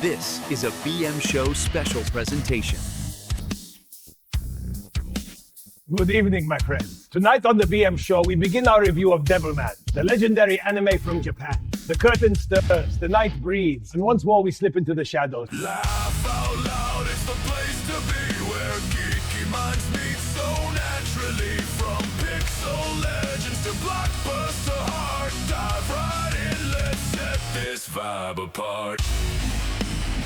This is a BM Show special presentation. Good evening, my friends. Tonight on the BM Show, we begin our review of Devilman, the legendary anime from Japan. The curtain stirs, the night breathes, and once more we slip into the shadows. Laugh out loud, it's the place to be where geeky minds meet so naturally. From pixel legends to blockbuster heart, dive right in, let's set this vibe apart.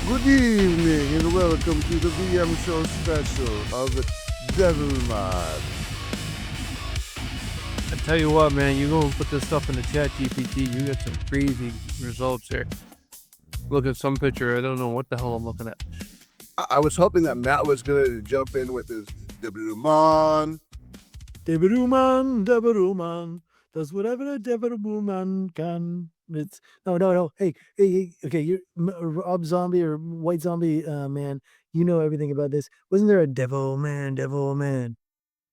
Good evening and welcome to the BM Show special of Devilman. I tell you what, man, you go and put this stuff in the chat GPT, you get some crazy results here. Look at some picture, I don't know what the hell I'm looking at. I was hoping that Matt was going to jump in with his Devilman. Devilman, does whatever a Devilman can. It's no. Hey, okay, you're Rob Zombie or White Zombie, man. You know everything about this. Wasn't there a Devilman?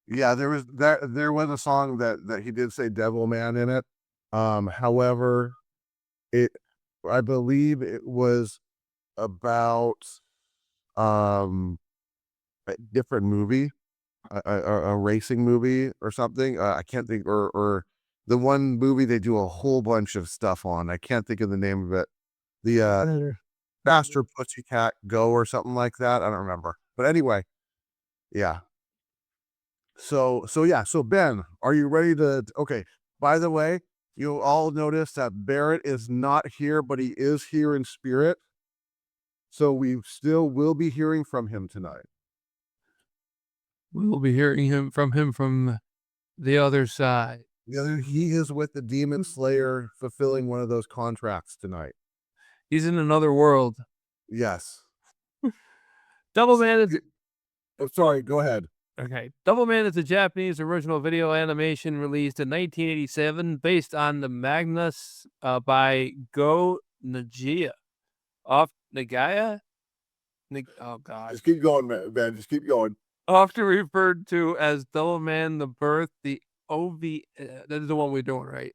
Yeah, there was a song that he did say Devilman in it. However, I believe it was about a different movie, a racing movie or something. I can't think, or the one movie they do a whole bunch of stuff on. I can't think of the name of it. The Faster Pussycat Go or something like that. I don't remember. But anyway, yeah. So Ben, are you ready to? Okay. By the way, you'll all notice that Barrett is not here, but he is here in spirit. So we still will be hearing from him tonight. We will be hearing from him from the other side. He is with the Demon Slayer fulfilling one of those contracts tonight. He's in another world. Yes. Devilman is... Oh, sorry, go ahead. Okay. Devilman is a Japanese original video animation released in 1987 based on the mangas by Go Nagaya. Nagaya? Oh, God. Just keep going, man. Just keep going. Often referred to as Devilman the Birth, the OVA. That is the one we're doing, right?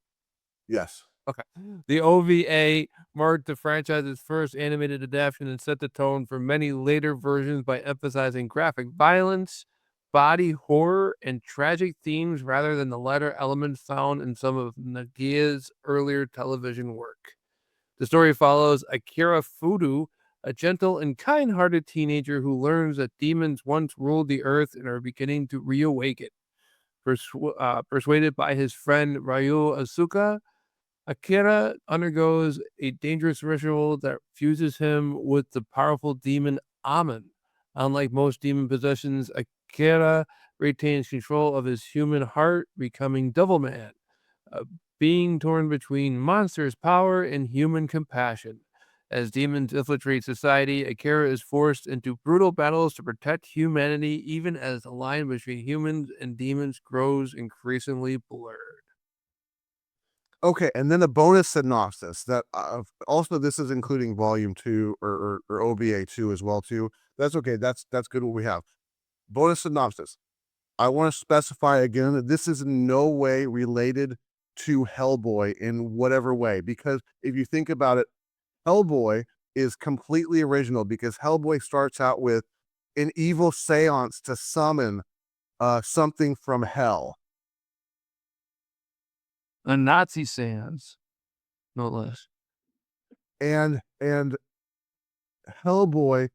Yes. Okay. The OVA marked the franchise's first animated adaptation and set the tone for many later versions by emphasizing graphic violence, body horror, and tragic themes rather than the latter elements found in some of Nagaya's earlier television work. The story follows Akira Fudo, a gentle and kind-hearted teenager who learns that demons once ruled the earth and are beginning to reawaken. Persuaded by his friend Ryu Asuka, Akira undergoes a dangerous ritual that fuses him with the powerful demon Amen. Unlike most demon possessions, Akira retains control of his human heart, becoming Devilman, being torn between monstrous power and human compassion. As demons infiltrate society, Akira is forced into brutal battles to protect humanity, even as the line between humans and demons grows increasingly blurred. Okay, and then a bonus synopsis that also this is including volume 2 or OVA 2 as well too. That's okay. That's good what we have. Bonus synopsis. I want to specify again that this is in no way related to Hellboy in whatever way, because if you think about it, Hellboy is completely original because Hellboy starts out with an evil seance to summon something from hell. A Nazi seance, no less. And Hellboy,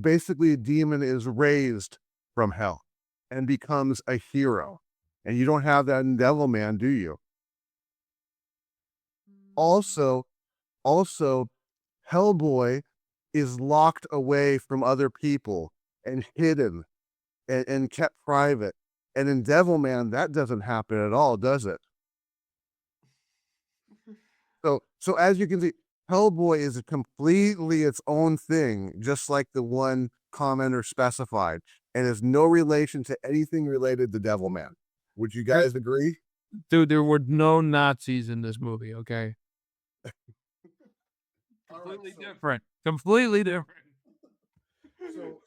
basically a demon is raised from hell and becomes a hero. And you don't have that in Devilman, do you? Also, Hellboy is locked away from other people and hidden and kept private. And in Devilman, that doesn't happen at all, does it? So as you can see, Hellboy is completely its own thing, just like the one commenter specified, and has no relation to anything related to Devilman. Would you guys agree? Dude, there were no Nazis in this movie, okay? Completely different. So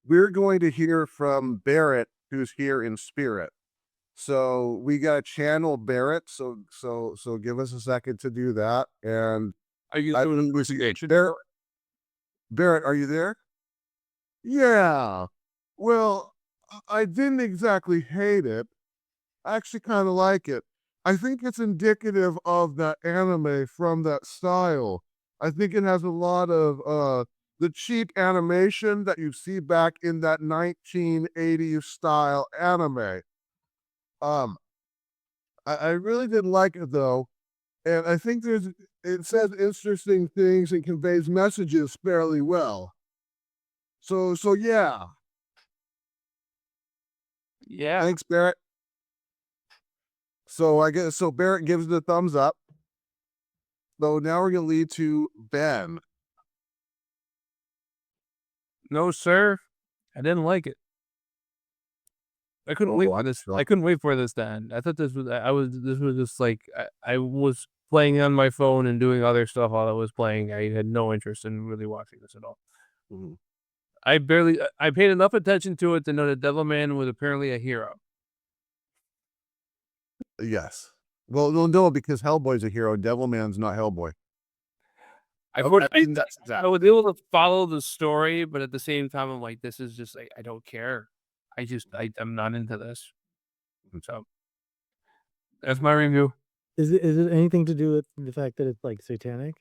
we're going to hear from Barrett, who's here in spirit. So we got to channel Barrett. So give us a second to do that. And Are you I- doing an investigation? Barrett, are you there? Yeah. Well, I didn't exactly hate it. I actually kind of like it. I think it's indicative of that anime from that style. I think it has a lot of the cheap animation that you see back in that 1980s style anime. Um, I really didn't like it though, and I think it says interesting things and conveys messages fairly well. So yeah. Yeah. Thanks, Barrett. So I guess so Barrett gives it a thumbs up. So now we're gonna lead to Ben. No, sir. I didn't like it. I couldn't wait for this. I couldn't wait for this to end. I thought this was. This was just like I was playing on my phone and doing other stuff while I was playing. I had no interest in really watching this at all. Mhm. I paid enough attention to it to know that Devilman was apparently a hero. Yes. Well, no, because Hellboy's a hero. Devilman's not Hellboy. I mean, that's I was able to follow the story, but at the same time, I'm like, this is just like I don't care. I'm not into this. So that's my review. Is it anything to do with the fact that it's like satanic?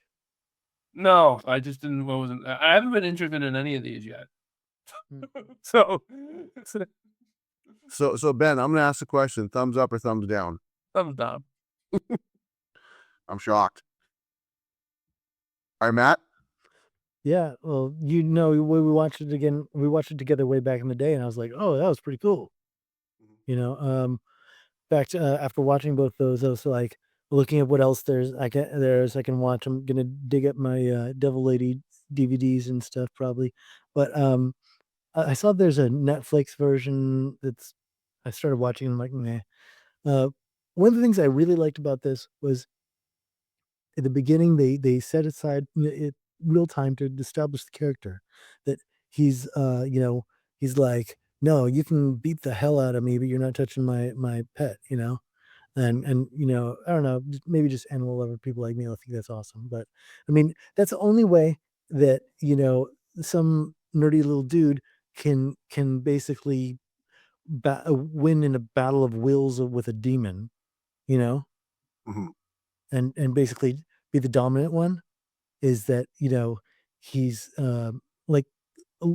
No, I just didn't. Wasn't. I haven't been interested in any of these yet. Hmm. So So Ben, I'm gonna ask the question: thumbs up or thumbs down? thumbs down. I'm shocked. All right, Matt. Yeah, well, we watched it again. We watched it together way back in the day, and I was like, "Oh, that was pretty cool." You know, back to after watching both those, I was like looking at what else I can watch. I'm gonna dig up my Devil Lady DVDs and stuff probably, but I saw there's a Netflix version that's I started watching. And I'm like, meh. Uh, one of the things I really liked about this was at the beginning they set aside it real time to establish the character that he's he's like, no, you can beat the hell out of me, but you're not touching my pet, and I don't know, maybe just animal lover people like me will think that's awesome, but I mean that's the only way that some nerdy little dude can basically win in a battle of wills with a demon, you know Mhm. and basically be the dominant one. Is that he's like uh,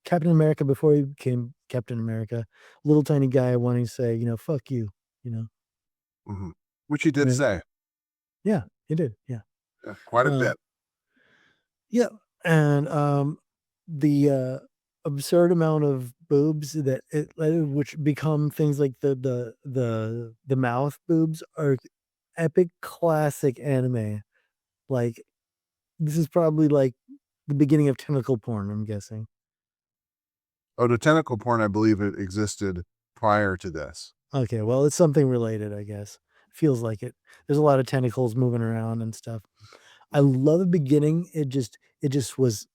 Captain America before he became Captain America, little tiny guy wanting to say fuck you, you know Mhm. Which he did and say. yeah, he did, yeah. Yeah, quite a um, bit. yeah, and the absurd amount of boobs that which become things like the mouth boobs are epic classic anime. Like, this is probably like the beginning of tentacle porn, I'm guessing. Oh, the tentacle porn, I believe it existed prior to this. Okay, well, it's something related, I guess. Feels like it. There's a lot of tentacles moving around and stuff. I love the beginning. It just was,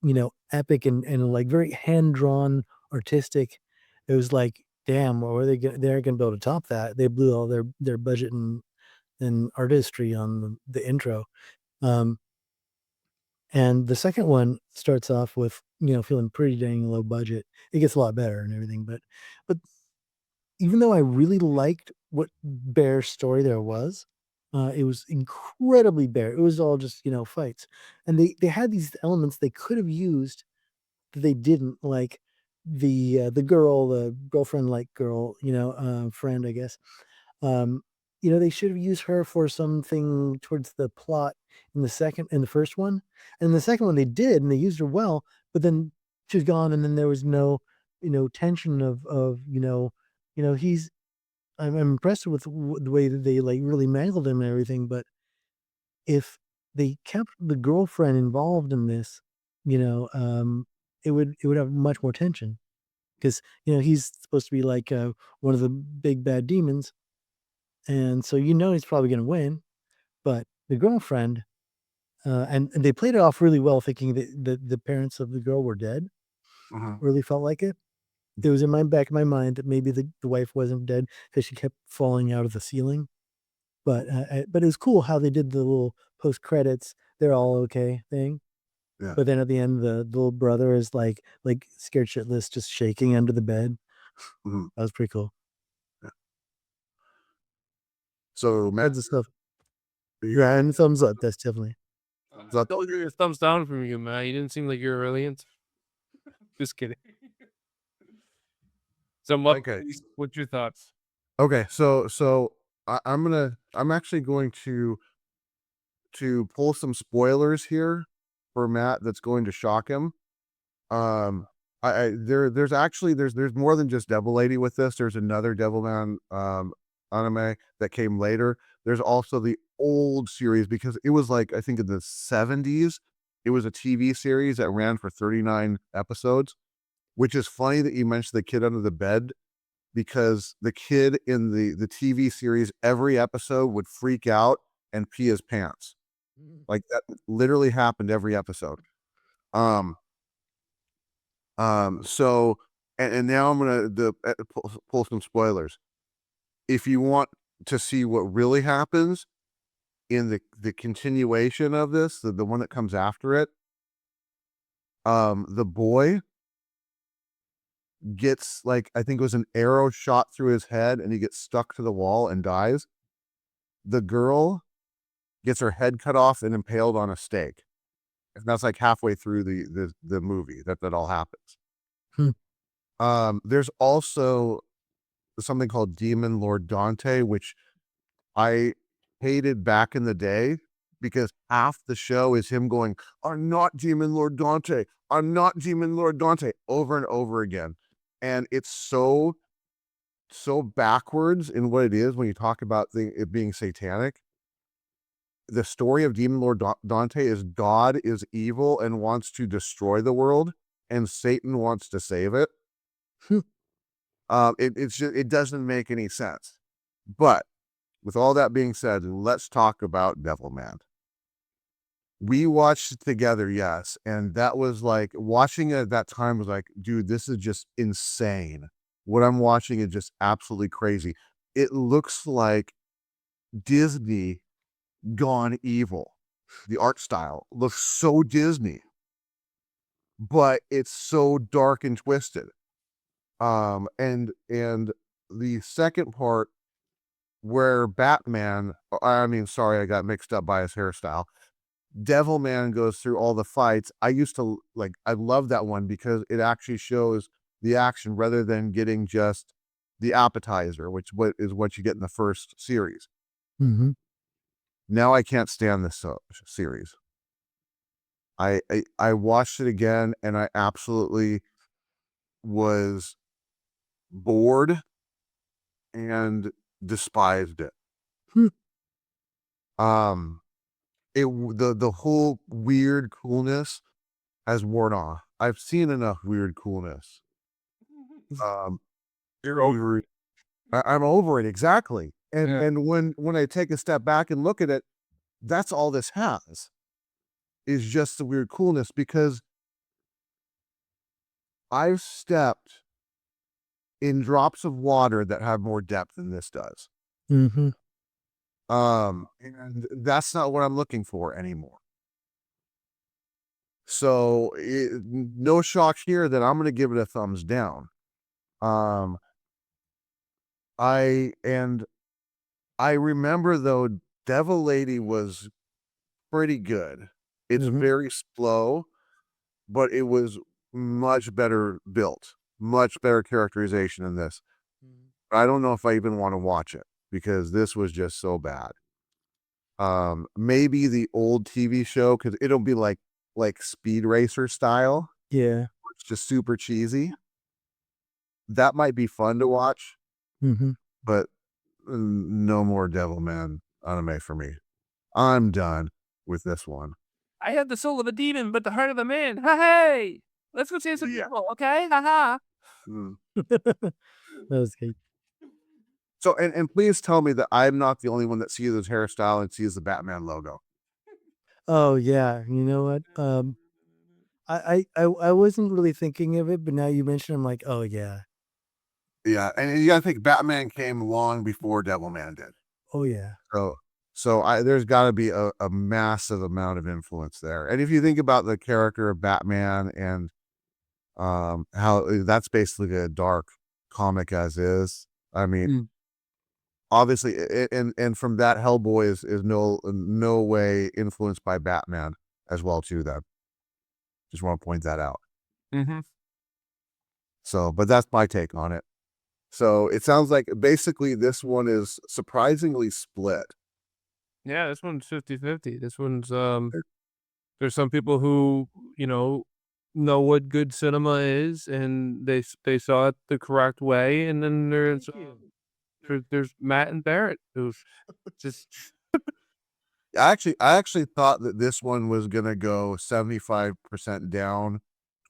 epic and like very hand drawn, artistic. It was like, damn, what were they're gonna be able to top that. They blew all their budget and artistry on the intro. Um, and the second one starts off with, feeling pretty dang low budget. It gets a lot better and everything, but even though I really liked what bare story there was, it was incredibly bare. It was all just, fights. And they had these elements they could have used that they didn't, like the girlfriend like girl, friend, I guess. Um, they should have used her for something towards the plot in the first one. And in the second one they did, and they used her well, but then she's gone, and then there was no, tension of he's I'm impressed with the way that they like really mangled him and everything, but if they kept the girlfriend involved in this, it would have much more tension because he's supposed to be like one of the big bad demons, and so he's probably going to win. But the girlfriend, and they played it off really well, thinking that the parents of the girl were dead. Mhm. Really felt like it. It was in my back of my mind that maybe the wife wasn't dead because she kept falling out of the ceiling. But it was cool how they did the little post credits they're all okay thing. Yeah. But then at the end, the little brother is like scared shitless, just shaking under the bed. Mhm. That was pretty cool. So Matt, Tons of stuff. Yeah, and thumbs up. That's definitely. Don't give your thumbs down from you, man. You didn't seem like you're really into. Just kidding. So, okay. what's your thoughts? Okay, so I'm actually going to pull some spoilers here for Matt that's going to shock him. There's actually there's more than just Devil Lady with this. There's another Devilman anime that came later. There's also the old series because it was like I think in the 70s. It was a TV series that ran for 39 episodes, which is funny that you mentioned the kid under the bed because the kid in the TV series, every episode would freak out and pee his pants. Like that literally happened every episode. Um, so and now I'm gonna pull some spoilers. If you want to see what really happens in the continuation of this, the one that comes after it, the boy gets like I think it was an arrow shot through his head and he gets stuck to the wall and dies. The girl gets her head cut off and impaled on a stake. And that's like halfway through the movie that all happens. Hmm. There's also something called Demon Lord Dante, which I hated back in the day because half the show is him going, "I'm not Demon Lord Dante. I'm not Demon Lord Dante," over and over again. And it's so backwards in what it is when you talk about it being satanic. The story of Demon Lord Dante is God is evil and wants to destroy the world, and Satan wants to save it. It's just, it doesn't make any sense. But with all that being said, let's talk about Devilman. We watched it together, yes, and that was like watching it at that time was like, dude, this is just insane. What I'm watching is just absolutely crazy. It looks like Disney gone evil. The art style looks so Disney, but it's so dark and twisted. And the second part where Batman, I mean, sorry, I got mixed up by his hairstyle. Devilman goes through all the fights. I used to like, I love that one because it actually shows the action rather than getting just the appetizer, which what you get in the first series. Mm-hmm. Now I can't stand this series. I watched it again and I absolutely was bored and despised it. Hmm. The whole weird coolness has worn off. I've seen enough weird coolness. You're over it. I'm over it exactly. And when I take a step back and look at it, that's all this has is just the weird coolness because I've stepped in drops of water that have more depth than this does. Mm-hmm. And that's not what I'm looking for anymore. So no shock here that I'm going to give it a thumbs down. I remember though, Devil Lady was pretty good. It's Mhm. very slow, but it was much better built, much better characterization in this. I don't know if I even want to watch it because this was just so bad. Maybe the old TV show because it'll be like Speed Racer style. Yeah. It's just super cheesy. That might be fun to watch, Mm-hmm. but no more Devilman anime for me. I'm done with this one. I have the soul of a demon, but the heart of a man. Hey, let's go see some people, okay? Haha. Mm. That was good. So, and please tell me that I'm not the only one that sees his hairstyle and sees the Batman logo. Oh yeah. You know what? I wasn't really thinking of it, but now you mentioned, I'm like, oh yeah. Yeah, and you gotta think Batman came long before Devilman did. Oh yeah. So So there's got to be a massive amount of influence there. And if you think about the character of Batman and how that's basically a dark comic as is. I mean, obviously, and from that, Hellboy is no way influenced by Batman as well too. Then, just want to point that out. So, but that's my take on it. So it sounds like basically this one is surprisingly split. Yeah, this one's 50-50. This one's there's some people who, know what good cinema is, and they saw it the correct way, and then there's Matt and Barrett who's just I actually thought that this one was gonna go 75% down,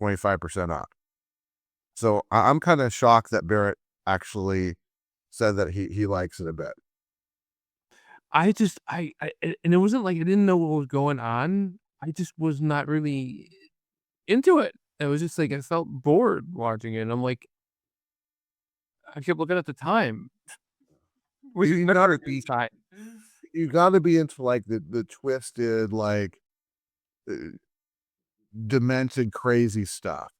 25% up. So I'm kind of shocked that Barrett actually said that he likes it a bit. I and it wasn't like I didn't know what was going on. I just was not really into it. It was just like I felt bored watching it. And I'm like, I kept looking at the time. We got our time. You got to be into like the twisted, like demented, crazy stuff.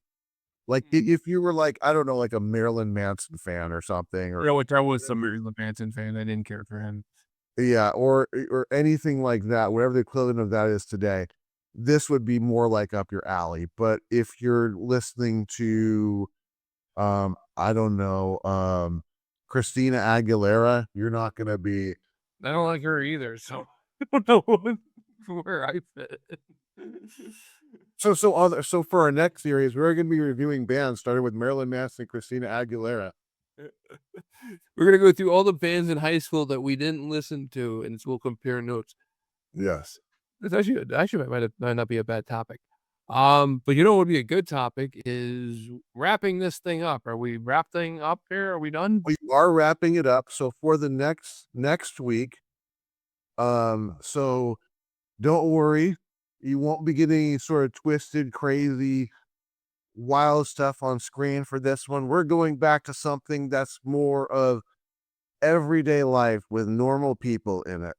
Like if you were like, I don't know, like a Marilyn Manson fan or something, or Which I was a Marilyn Manson fan. I didn't care for him. yeah, or anything like that, whatever the equivalent of that is today, this would be more like up your alley. But if you're listening to, I don't know, Christina Aguilera, you're not gonna be. I don't like her either, so I don't know where I fit. So for our next series, we're going to be reviewing bands starting with Marilyn Manson and Christina Aguilera. We're gonna go through all the bands in high school that we didn't listen to, and we'll compare notes. Yes. It's actually might not be a bad topic. But what would be a good topic is wrapping this thing up. Are we wrapping up here? Are we done? We are wrapping it up. So for the next week, so don't worry, you won't be getting any sort of twisted, crazy, wild stuff on screen for this one. We're going back to something that's more of everyday life with normal people in it,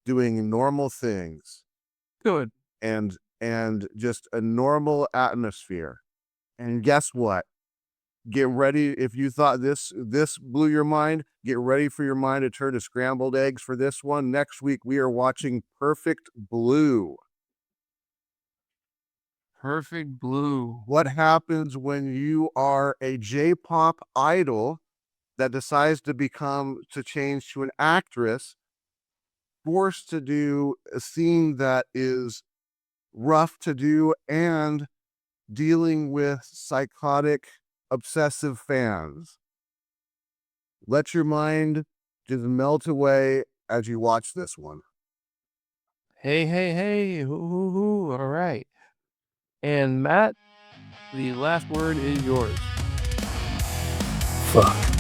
doing normal things. Good. And just a normal atmosphere. And guess what? Get ready. If you thought this blew your mind, get ready for your mind to turn to scrambled eggs for this one. Next week, we are watching Perfect Blue. Perfect Blue. What happens when you are a J-pop idol that decides to change to an actress, forced to do a scene that is rough to do and dealing with psychotic, obsessive fans. Let your mind just melt away as you watch this one. Hey, hoo. All right. And Matt, the last word is yours. Fuck.